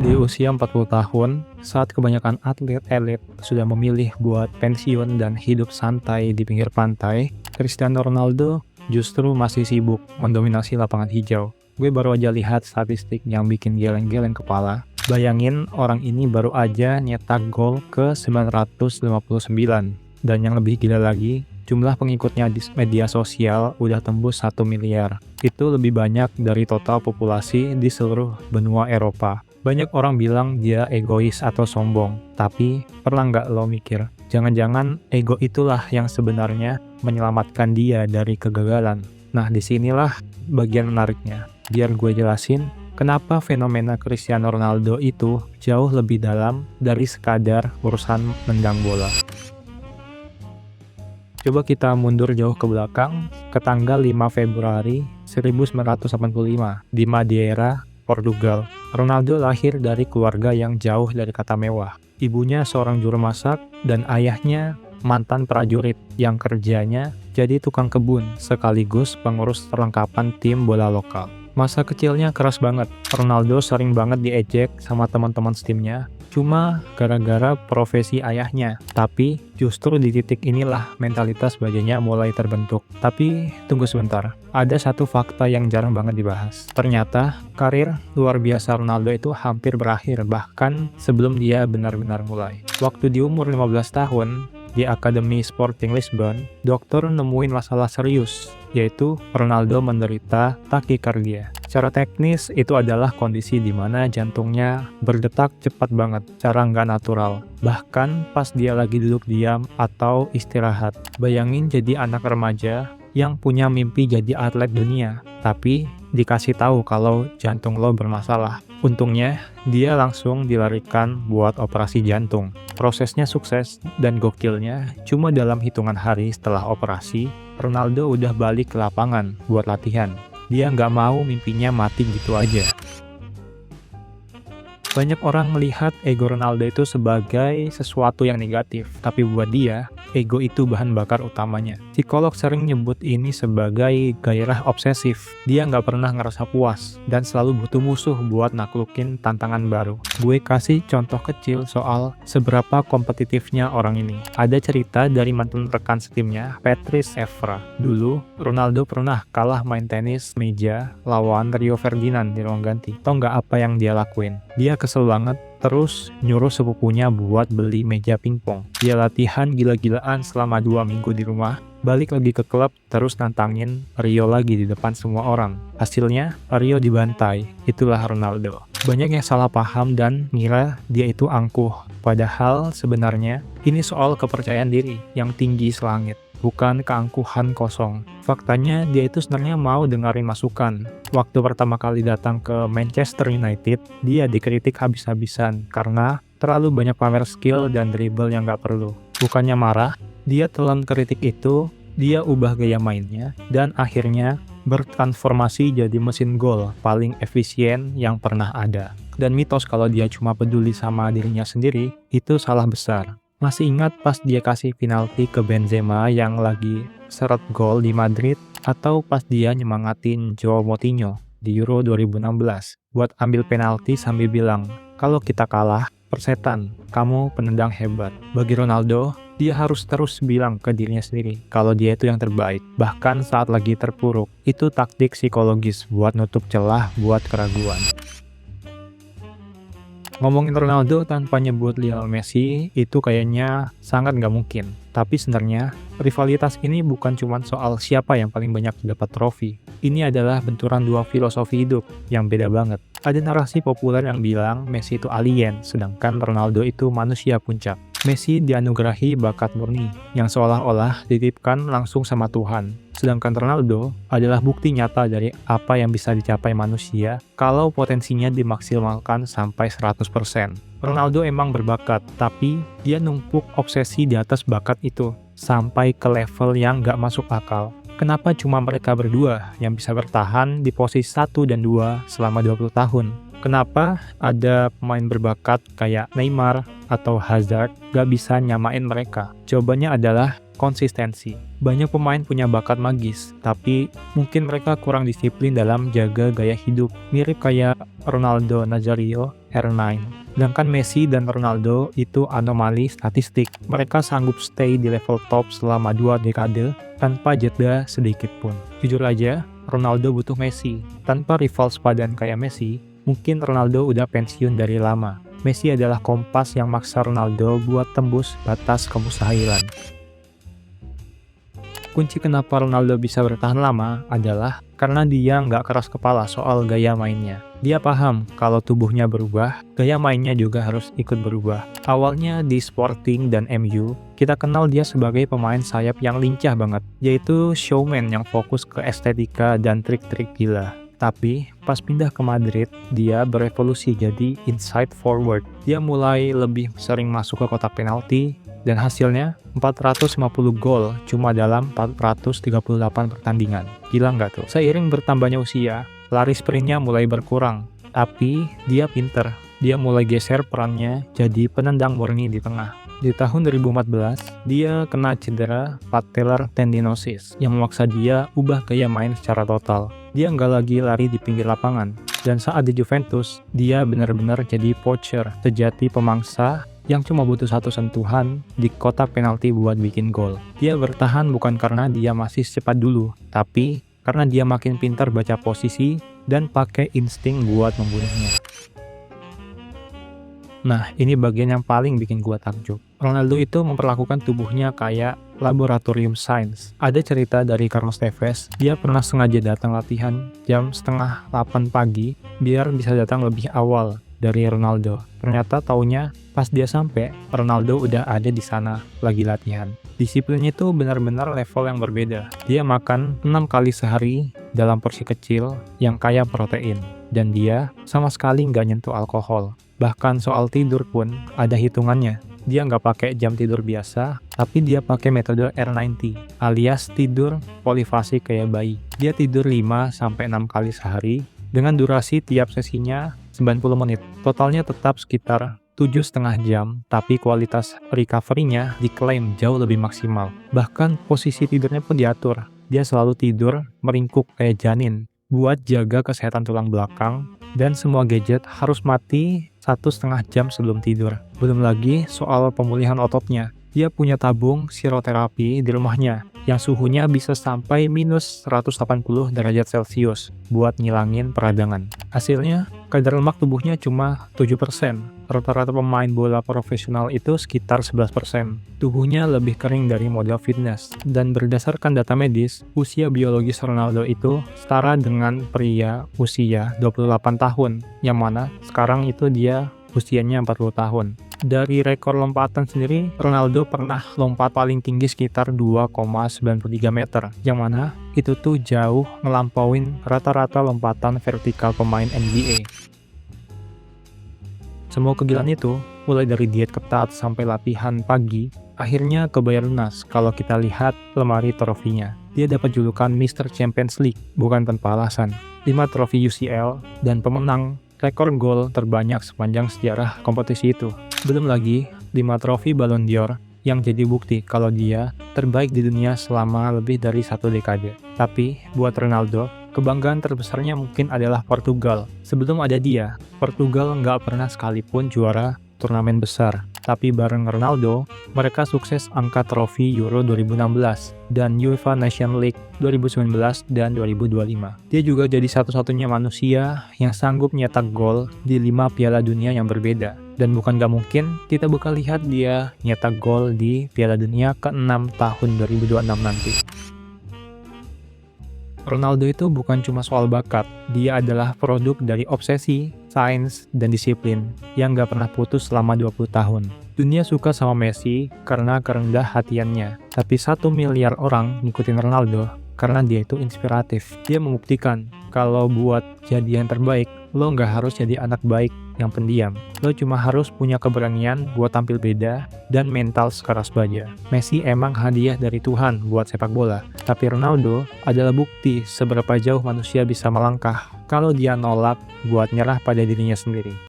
Di usia 40 tahun, saat kebanyakan atlet elit sudah memilih buat pensiun dan hidup santai di pinggir pantai, Cristiano Ronaldo justru masih sibuk mendominasi lapangan hijau. Gue baru aja lihat statistik yang bikin geleng-geleng kepala. Bayangin orang ini baru aja nyetak gol ke 959. Dan yang lebih gila lagi, jumlah pengikutnya di media sosial udah tembus 1 miliar. Itu lebih banyak dari total populasi di seluruh benua Eropa. Banyak orang bilang dia egois atau sombong, tapi pernah nggak lo mikir, jangan-jangan ego itulah yang sebenarnya menyelamatkan dia dari kegagalan. Nah, disinilah bagian menariknya. Biar gue jelasin, kenapa fenomena Cristiano Ronaldo itu jauh lebih dalam dari sekadar urusan nendang bola. Coba kita mundur jauh ke belakang, ke tanggal 5 Februari 1985 di Madeira, Portugal. Ronaldo lahir dari keluarga yang jauh dari kata mewah. Ibunya seorang juru masak dan ayahnya mantan prajurit yang kerjanya jadi tukang kebun sekaligus pengurus perlengkapan tim bola lokal. Masa kecilnya keras banget. Ronaldo sering banget diejek sama teman-teman setimnya cuma gara-gara profesi ayahnya. Tapi justru di titik inilah mentalitas bajunya mulai terbentuk. Tapi tunggu sebentar, ada satu fakta yang jarang banget dibahas. Ternyata karir luar biasa Ronaldo itu hampir berakhir bahkan sebelum dia benar-benar mulai. Waktu di umur 15 tahun, di Akademi Sporting Lisbon, dokter nemuin masalah serius, yaitu Ronaldo menderita takikardia. Secara teknis, itu adalah kondisi di mana jantungnya berdetak cepat banget, cara nggak natural. Bahkan pas dia lagi duduk diam atau istirahat. Bayangin jadi anak remaja yang punya mimpi jadi atlet dunia, tapi dikasih tahu kalau jantung lo bermasalah. Untungnya, dia langsung dilarikan buat operasi jantung. Prosesnya sukses dan gokilnya, cuma dalam hitungan hari setelah operasi, Ronaldo udah balik ke lapangan buat latihan. Dia nggak mau mimpinya mati gitu aja. Banyak orang melihat ego Ronaldo itu sebagai sesuatu yang negatif, tapi buat dia, ego itu bahan bakar utamanya. Psikolog sering nyebut ini sebagai gairah obsesif. Dia nggak pernah ngerasa puas, dan selalu butuh musuh buat naklukin tantangan baru. Gue kasih contoh kecil soal seberapa kompetitifnya orang ini. Ada cerita dari mantan rekan setimnya, Patrice Evra. Dulu, Ronaldo pernah kalah main tenis meja lawan Rio Ferdinand di ruang ganti. Tau nggak apa yang dia lakuin? Dia kesel banget, terus nyuruh sepupunya buat beli meja pingpong. Dia latihan gila-gilaan selama 2 minggu di rumah, balik lagi ke klub, terus nantangin Rio lagi di depan semua orang. Hasilnya, Rio dibantai. Itulah Ronaldo. Banyak yang salah paham dan ngira dia itu angkuh. Padahal sebenarnya ini soal kepercayaan diri yang tinggi selangit, bukan keangkuhan kosong. Faktanya dia itu sebenarnya mau dengerin masukan. Waktu pertama kali datang ke Manchester United, dia dikritik habis-habisan karena terlalu banyak pamer skill dan dribble yang gak perlu. Bukannya marah, dia telan kritik itu, dia ubah gaya mainnya, dan akhirnya bertransformasi jadi mesin gol paling efisien yang pernah ada. Dan mitos kalau dia cuma peduli sama dirinya sendiri, itu salah besar. Masih ingat pas dia kasih penalti ke Benzema yang lagi seret gol di Madrid, atau pas dia nyemangatin Joao Moutinho di Euro 2016 buat ambil penalti sambil bilang, kalau kita kalah, persetan, kamu penendang hebat. Bagi Ronaldo, dia harus terus bilang ke dirinya sendiri kalau dia itu yang terbaik, bahkan saat lagi terpuruk. Itu taktik psikologis buat nutup celah buat keraguan. Ngomongin Ronaldo tanpa nyebut Lionel Messi, itu kayaknya sangat nggak mungkin. Tapi sebenarnya, rivalitas ini bukan cuma soal siapa yang paling banyak dapat trofi. Ini adalah benturan dua filosofi hidup yang beda banget. Ada narasi populer yang bilang Messi itu alien, sedangkan Ronaldo itu manusia puncak. Messi dianugerahi bakat murni, yang seolah-olah dititipkan langsung sama Tuhan. Sedangkan Ronaldo adalah bukti nyata dari apa yang bisa dicapai manusia kalau potensinya dimaksimalkan sampai 100%. Ronaldo emang berbakat, tapi dia numpuk obsesi di atas bakat itu, sampai ke level yang gak masuk akal. Kenapa cuma mereka berdua yang bisa bertahan di posisi 1 dan 2 selama 20 tahun? Kenapa ada pemain berbakat kayak Neymar atau Hazard gak bisa nyamain mereka? Jawabannya adalah konsistensi. Banyak pemain punya bakat magis, tapi mungkin mereka kurang disiplin dalam jaga gaya hidup. Mirip kayak Ronaldo Nazario, R9. Sedangkan Messi dan Ronaldo itu anomali statistik. Mereka sanggup stay di level top selama 2 dekade tanpa jeda sedikit pun. Jujur aja, Ronaldo butuh Messi. Tanpa rival sepadan kayak Messi, mungkin Ronaldo udah pensiun dari lama. Messi adalah kompas yang maksa Ronaldo buat tembus batas kemustahilan. Kunci kenapa Ronaldo bisa bertahan lama adalah karena dia nggak keras kepala soal gaya mainnya. Dia paham kalau tubuhnya berubah, gaya mainnya juga harus ikut berubah. Awalnya di Sporting dan MU, kita kenal dia sebagai pemain sayap yang lincah banget, yaitu showman yang fokus ke estetika dan trik-trik gila. Tapi pas pindah ke Madrid, dia berevolusi jadi inside forward. Dia mulai lebih sering masuk ke kotak penalti, dan hasilnya 450 gol cuma dalam 438 pertandingan. Gila nggak tuh? Seiring bertambahnya usia, lari sprintnya mulai berkurang. Tapi dia pinter. Dia mulai geser perannya jadi penendang murni di tengah. Di tahun 2014, dia kena cedera patellar tendinosis yang memaksa dia ubah gaya main secara total. Dia nggak lagi lari di pinggir lapangan. Dan saat di Juventus, dia benar-benar jadi poacher, sejati pemangsa yang cuma butuh satu sentuhan di kotak penalti buat bikin gol. Dia bertahan bukan karena dia masih secepat dulu, tapi karena dia makin pintar baca posisi dan pakai insting buat membunuhnya. Nah, ini bagian yang paling bikin gua takjub. Ronaldo itu memperlakukan tubuhnya kayak laboratorium sains. Ada cerita dari Carlos Tevez, dia pernah sengaja datang latihan jam setengah 8 pagi biar bisa datang lebih awal dari Ronaldo. Ternyata taunya pas dia sampai, Ronaldo udah ada di sana lagi latihan. Disiplinnya itu benar-benar level yang berbeda. Dia makan 6 kali sehari dalam porsi kecil yang kaya protein. Dan dia sama sekali nggak nyentuh alkohol. Bahkan soal tidur pun ada hitungannya. Dia nggak pakai jam tidur biasa, tapi dia pakai metode R90, alias tidur polifasi kayak bayi. Dia tidur 5-6 kali sehari, dengan durasi tiap sesinya 90 menit. Totalnya tetap sekitar 7,5 jam, tapi kualitas recovery-nya diklaim jauh lebih maksimal. Bahkan posisi tidurnya pun diatur. Dia selalu tidur meringkuk kayak janin, buat jaga kesehatan tulang belakang, dan semua gadget harus mati 1,5 jam sebelum tidur. Belum lagi soal pemulihan ototnya. Dia punya tabung siroterapi di rumahnya yang suhunya bisa sampai minus 180 derajat Celcius buat ngilangin peradangan. Hasilnya, kadar lemak tubuhnya cuma 7%. Rata-rata pemain bola profesional itu sekitar 11%. Tubuhnya lebih kering dari model fitness. Dan berdasarkan data medis, usia biologis Ronaldo itu setara dengan pria usia 28 tahun, yang mana sekarang itu dia usianya 40 tahun. Dari rekor lompatan sendiri, Ronaldo pernah lompat paling tinggi sekitar 2,93 meter, yang mana itu tuh jauh ngelampauin rata-rata lompatan vertikal pemain NBA. Semua kegilaan itu, mulai dari diet ketat sampai latihan pagi, akhirnya kebayar lunas kalau kita lihat lemari trofinya. Dia dapat julukan Mr. Champions League, bukan tanpa alasan. 5 trofi UCL, dan pemenang rekor gol terbanyak sepanjang sejarah kompetisi itu. Belum lagi 5 trofi Ballon d'Or yang jadi bukti kalau dia terbaik di dunia selama lebih dari 1 dekade. Tapi buat Ronaldo, kebanggaan terbesarnya mungkin adalah Portugal. Sebelum ada dia, Portugal nggak pernah sekalipun juara turnamen besar. Tapi bareng Ronaldo, mereka sukses angkat trofi Euro 2016 dan UEFA Nations League 2019 dan 2025. Dia juga jadi satu-satunya manusia yang sanggup nyetak gol di 5 Piala Dunia yang berbeda. Dan bukan gak mungkin kita bakal lihat dia nyetak gol di Piala Dunia ke-6 tahun 2026 nanti. Ronaldo itu bukan cuma soal bakat, dia adalah produk dari obsesi, sains, dan disiplin yang gak pernah putus selama 20 tahun. Dunia suka sama Messi karena kerendah hatiannya, tapi 1 miliar orang ngikutin Ronaldo karena dia itu inspiratif. Dia membuktikan kalau buat jadi yang terbaik, lo nggak harus jadi anak baik yang pendiam. Lo cuma harus punya keberanian buat tampil beda dan mental sekeras baja. Messi emang hadiah dari Tuhan buat sepak bola, tapi Ronaldo adalah bukti seberapa jauh manusia bisa melangkah kalau dia nolak buat nyerah pada dirinya sendiri.